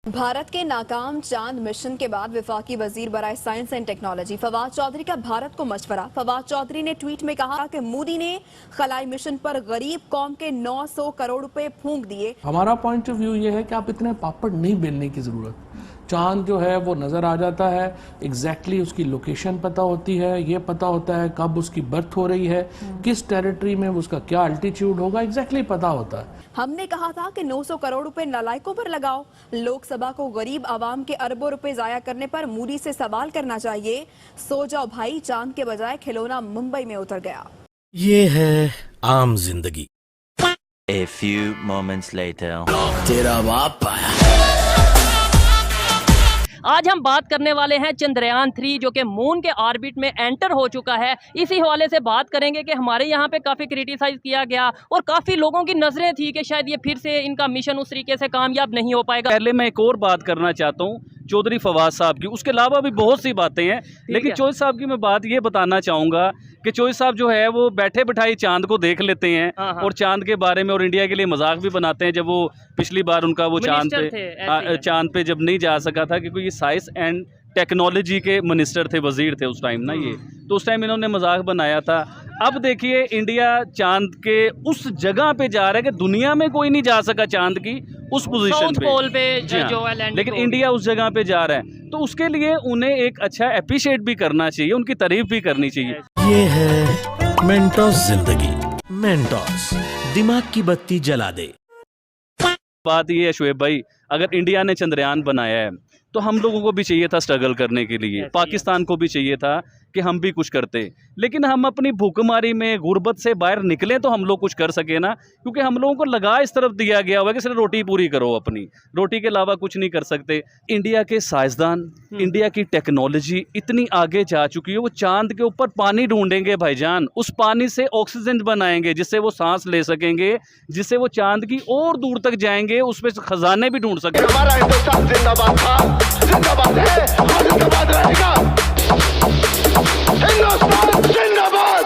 भारत के नाकाम चांद मिशन के बाद वफाकी वजीर बराए science and technology Fawad Chaudhry का भारत को मशवरा। फवाद चौधरी ने ट्वीट में कहा कि मोदी ने खलाई मिशन पर गरीब कौम के 900 करोड़ रुपए फूंक दिए। हमारा पॉइंट ऑफ व्यू ये है कि आप इतने पापड़ नहीं बेलने की जरूरत। चांद जो है वो नज़र आ जाता है, एग्जैक्टली उसकी लोकेशन पता होती है, ये पता होता है कब उसकी बर्थ हो रही है, किस टेरिटरी में उसका क्या अल्टीट्यूड होगा, एग्जैक्टली पता होता है। हमने कहा था कि 900 करोड़ रुपए नालायकों पर लगाओ। लोकसभा को गरीब आवाम के अरबों रुपए जाया करने पर मोदी से सवाल करना चाहिए। सो जाओ भाई, चांद के बजाय खिलौना मुंबई में उतर गया। ये है आम जिंदगी। A few moments later. तेरा बाप आया। आज हम बात करने वाले हैं चंद्रयान 3 जो कि मून के ऑर्बिट में एंटर हो चुका है। इसी हवाले से बात करेंगे कि हमारे यहाँ पे काफ़ी क्रिटिसाइज़ किया गया और काफ़ी लोगों की नज़रें थी कि शायद ये फिर से इनका मिशन उस तरीके से कामयाब नहीं हो पाएगा। पहले मैं एक और बात करना चाहता हूँ चौधरी फवाद साहब की, उसके अलावा भी बहुत सी बातें हैं, लेकिन चौधरी साहब की मैं बात ये बताना चाहूँगा कि चौधरी साहब जो है वो बैठे बिठाई चांद को देख लेते हैं और चांद के बारे में और इंडिया के लिए मजाक भी बनाते हैं। जब वो पिछली बार उनका वो चांद पे जब नहीं जा सका था, क्योंकि ये साइंस एंड टेक्नोलॉजी के मिनिस्टर थे, वजीर थे उस टाइम ना, ये तो उस टाइम इन्होंने मजाक बनाया था। अब देखिए इंडिया चांद के उस जगह पे जा रहा है कि दुनिया में कोई नहीं जा सका चांद की उस पोजीशन पे, पोल पे जो है, लेकिन इंडिया उस जगह पे जा रहा है, तो उसके लिए उन्हें एक अच्छा अप्रिशिएट भी करना चाहिए, उनकी तारीफ भी करनी चाहिए। ये है मेंटोस जिंदगी। मेंटोस दिमाग की बत्ती जला दे। बात ये है शुएब भाई, अगर इंडिया ने चंद्रयान बनाया है तो हम लोगों को भी चाहिए था स्ट्रगल करने के लिए, पाकिस्तान को भी चाहिए था कि हम भी कुछ करते, लेकिन हम अपनी भूखमरी में गुर्बत से बाहर निकलें तो हम लोग कुछ कर सके ना, क्योंकि हम लोगों को लगा इस तरफ दिया गया हुआ है कि सिर्फ रोटी पूरी करो, अपनी रोटी के अलावा कुछ नहीं कर सकते। इंडिया के साइंसदान, इंडिया की टेक्नोलॉजी इतनी आगे जा चुकी है, वो चांद के ऊपर पानी ढूंढेंगे भाईजान, उस पानी से ऑक्सीजन बनाएंगे जिससे वो सांस ले सकेंगे, जिससे वो चांद की और दूर तक जाएंगे, उसमें खजाने भी ढूंढ सकेंगे। हमारा हिंदुस्तान जिंदाबाद था, जिंदाबाद है और जिंदाबाद रहेगा। हिंदुस्तान जिंदाबाद।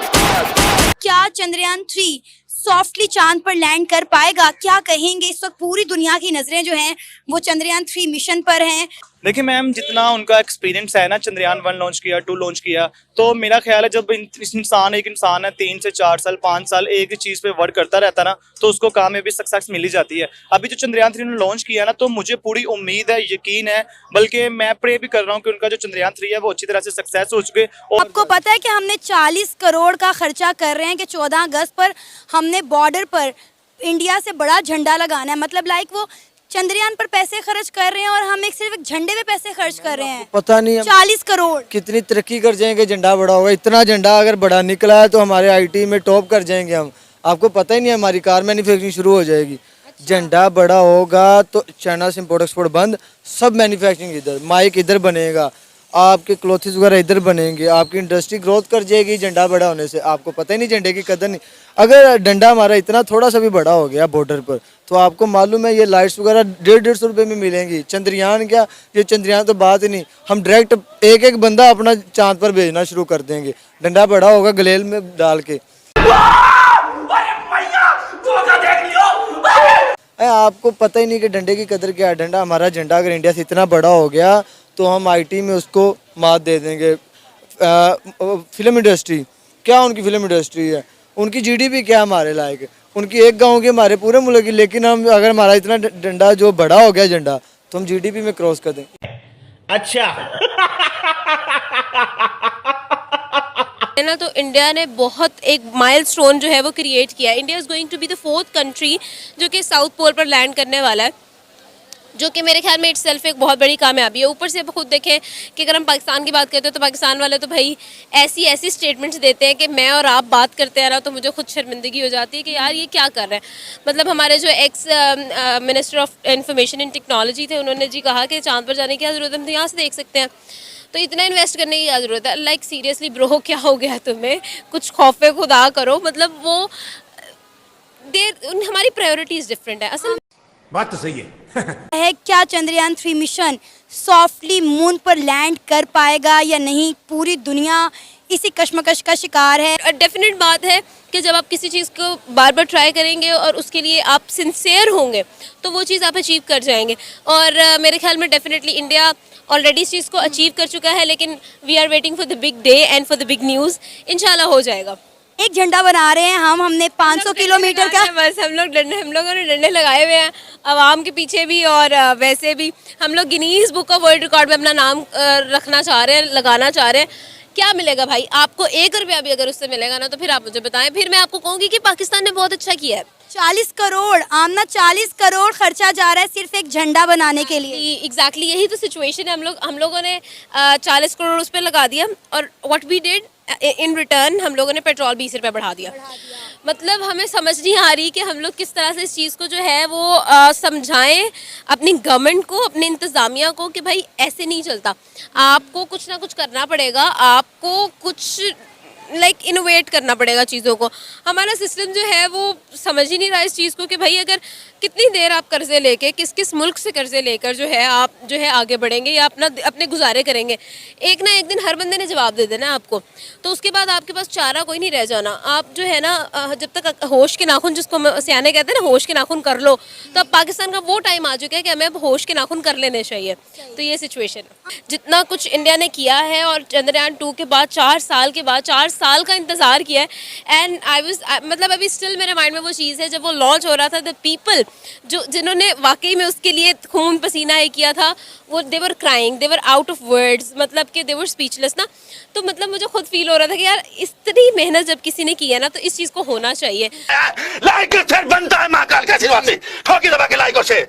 क्या चंद्रयान 3 सॉफ्टली चांद पर लैंड कर पाएगा? क्या कहेंगे? इस वक्त पूरी दुनिया की नजरें जो हैं वो चंद्रयान 3 मिशन पर हैं। देखिए मैम, जितना उनका एक्सपीरियंस है ना, चंद्रयान 1 लॉन्च किया, 2 लॉन्च किया, तो मेरा ख्याल है जब एक इंसान है 3 से 4 साल 5 साल एक ही चीज़ पे वर्क करता रहता ना, तो उसको काम में भी सक्सेस मिल ही जाती है। अभी जो चंद्रयान 3 ने लॉन्च किया ना, तो मुझे पूरी उम्मीद है, यकीन है, बल्कि मैं प्रे भी कर रहा हूँ कि उनका जो चंद्रयान 3 है वो अच्छी तरह से सक्सेस हो चुके। और आपको पता है कि हमने 40 करोड़ का खर्चा कर रहे हैं कि 14 अगस्त पर हमने बॉर्डर पर इंडिया से बड़ा झंडा लगाना है। मतलब लाइक वो चंद्रयान पर पैसे खर्च कर रहे हैं और हम सिर्फ एक झंडे पे पैसे खर्च कर रहे हैं। पता नहीं 40 करोड़ कितनी तरक्की कर जाएंगे, झंडा बड़ा होगा। इतना झंडा अगर बड़ा निकला है तो हमारे आईटी में टॉप कर जाएंगे हम। आपको पता ही नहीं है, हमारी कार मैन्युफैक्चरिंग शुरू हो जाएगी। झंडा बड़ा होगा तो चाइना से इम्पोर्ट एक्सपोर्ट बंद, सब मैन्युफैक्चरिंग इधर, माइक इधर बनेगा, आपके क्लोथ्स वगैरह इधर बनेंगे, आपकी इंडस्ट्री ग्रोथ कर जाएगी झंडा बड़ा होने से। आपको पता ही नहीं झंडे की कदर नहीं। अगर डंडा हमारा इतना थोड़ा सा भी बड़ा हो गया बॉर्डर पर, तो आपको मालूम है ये लाइट्स वगैरह 150 रुपये में मिलेंगी। चंद्रयान क्या, ये चंद्रयान तो बात ही नहीं, हम डायरेक्ट एक बंदा अपना चांद पर भेजना शुरू कर देंगे। डंडा बड़ा होगा गलेल में डाल के। आपको पता ही नहीं कि डंडे की कदर क्या है। डंडा हमारा झंडा अगर इंडिया से इतना बड़ा हो गया तो हम आईटी में उसको मात दे देंगे। फिल्म इंडस्ट्री क्या, उनकी फिल्म इंडस्ट्री है, उनकी जीडीपी क्या हमारे लायक है, उनकी एक गांव की हमारे पूरे मुल्क की। लेकिन हम अगर हमारा इतना डंडा जो बड़ा हो गया झंडा, तो हम जीडीपी में क्रॉस कर देंगे। अच्छा है ना, तो इंडिया ने बहुत एक माइलस्टोन जो है वो क्रिएट किया है। India is going to be the 4th country जो कि साउथ पोल पर लैंड करने वाला है, जो कि मेरे ख्याल में इट्स सेल्फ एक बहुत बड़ी कामयाबी है। ऊपर से खुद देखें कि अगर हम पाकिस्तान की बात करते हैं तो पाकिस्तान वाले तो भाई ऐसी स्टेटमेंट्स देते हैं कि मैं और आप बात करते हैं ना, तो मुझे खुद शर्मिंदगी हो जाती है कि यार ये क्या कर रहे हैं। मतलब हमारे जो ex minister of information and technology थे, उन्होंने जी कहा कि चांद पर जाने की क्या ज़रूरत है, हम तो यहाँ से देख सकते हैं, तो इतना इन्वेस्ट करने की क्या ज़रूरत है। लाइक सीरियसली ब्रो, क्या हो गया तुम्हें, कुछ खौफे खुदा करो। मतलब वो हमारी प्रायोरिटीज़ डिफरेंट है असल। बात तो सही है। क्या चंद्रयान 3 मिशन सॉफ्टली मून पर लैंड कर पाएगा या नहीं, पूरी दुनिया इसी कश्मकश का शिकार है। डेफिनेट बात है कि जब आप किसी चीज़ को बार बार ट्राई करेंगे और उसके लिए आप सिंसियर होंगे तो वो चीज़ आप अचीव कर जाएंगे। और मेरे ख्याल में डेफिनेटली इंडिया ऑलरेडी इस चीज़ को अचीव कर चुका है, लेकिन we are waiting for the big day and for the big news. इंशाल्लाह हो जाएगा। एक झंडा बना रहे हैं हमने 500 किलोमीटर का। बस हम लोगों ने डंडे लगाए हुए हैं आवाम के पीछे भी, और वैसे भी हम लोग Guinness book of world record में अपना नाम रखना चाह रहे हैं, लगाना चाह रहे हैं। क्या मिलेगा भाई आपको? 1 रुपया भी अगर उससे मिलेगा ना तो फिर आप मुझे बताएं, फिर मैं आपको कहूँगी कि पाकिस्तान ने बहुत अच्छा किया है। 40 करोड़ आमना, 40 करोड़ खर्चा जा रहा है सिर्फ एक झंडा बनाने के लिए। एग्जैक्टली यही तो सिचुएशन है। हम लोगों ने 40 करोड़ उस पर लगा दिया, और what we did in return हम लोगों ने पेट्रोल 20 रुपये बढ़ा दिया। मतलब हमें समझ नहीं आ रही कि हम लोग किस तरह से इस चीज़ को जो है वो समझाएं अपनी गवर्नमेंट को, अपने इंतज़ामिया को कि भाई ऐसे नहीं चलता, आपको कुछ ना कुछ करना पड़ेगा, आपको कुछ इनोवेट करना पड़ेगा चीज़ों को। हमारा सिस्टम जो है वो समझ ही नहीं रहा इस चीज़ को कि भाई अगर कितनी देर आप कर्जे लेके, किस किस मुल्क से कर्जे लेकर जो है आप जो है आगे बढ़ेंगे या अपने गुजारे करेंगे। एक ना एक दिन हर बंदे ने जवाब दे देना आपको, तो उसके बाद आपके पास चारा कोई नहीं रह जाना। आप जो है ना जब तक होश के नाखून, जिसको सियाने कहते हैं ना, होश के नाखून कर लो, तो अब पाकिस्तान का वो टाइम आ चुका है कि हमें अब होश के नाखून कर लेने चाहिए। तो ये सिचुएशन है। जितना कुछ इंडिया ने किया है, और चंद्रयान 2 के बाद 4 साल के बाद 4 साल का इंतज़ार किया है। एंड मतलब अभी स्टिल मेरे माइंड में वो चीज़ है जब वो लॉन्च हो रहा था, द पीपल जिन्होंने वाकई में उसके लिए खून पसीना ये किया था, वो they were crying, they were out of words, मतलब कि दे वर स्पीचलेस ना। तो मतलब मुझे खुद फील हो रहा था कि यार इतनी मेहनत जब किसी ने की है ना तो इस चीज़ को होना चाहिए। लाइक फिर बनता है महाकाल का आशीर्वाद से, ठोकी दबा के लाइकों से।